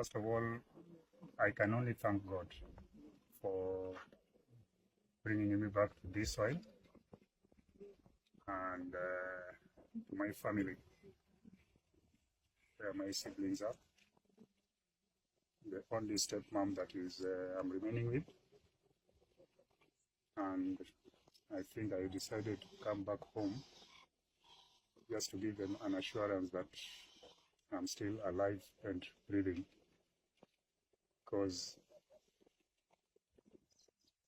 First of all, I can only thank God for bringing me back to this soil and to my family, where my siblings are. The only stepmom that is I'm remaining with, and I think I decided to come back home just to give them an assurance that I'm still alive and breathing, because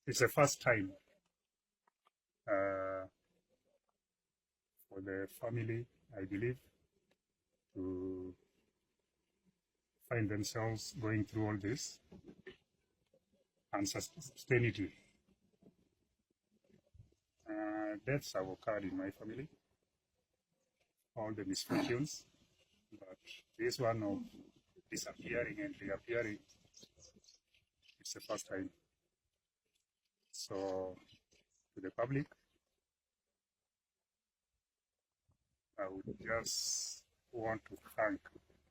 it's the first time for the family, I believe, to find themselves going through all this and sustain it. Deaths have occurred in my family, all the misfortunes, but this one of disappearing and reappearing, it's the first time. So, to the public, I would just want to thank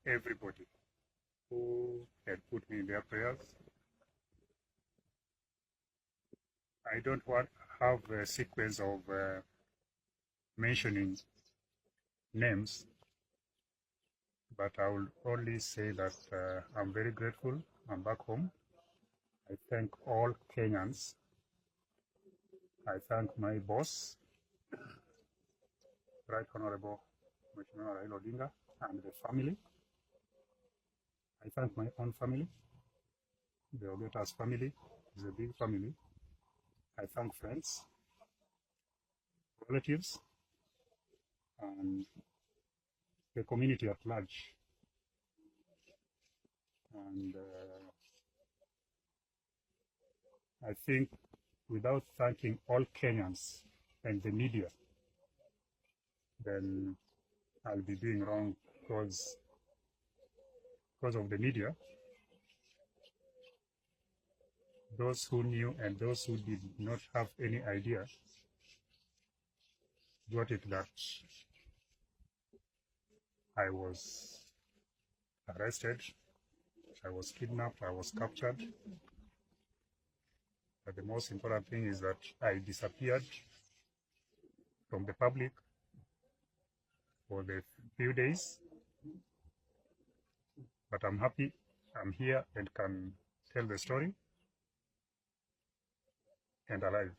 everybody who had put me in their prayers. I don't want to have a sequence of mentioning names, but I will only say that I'm very grateful. I'm back home. I thank all Kenyans. I thank my boss, Right Honorable Mheshimiwa Raila and the family. I thank my own family. The Ogetas family is a big family. I thank friends, relatives, and the community at large. And I think without thanking all Kenyans and the media, then I'll be doing wrong, because of the media. Those who knew and those who did not have any idea got it that I was arrested, I was kidnapped, I was captured. But the most important thing is that I disappeared from the public for the few days. But I'm happy I'm here and can tell the story and alive.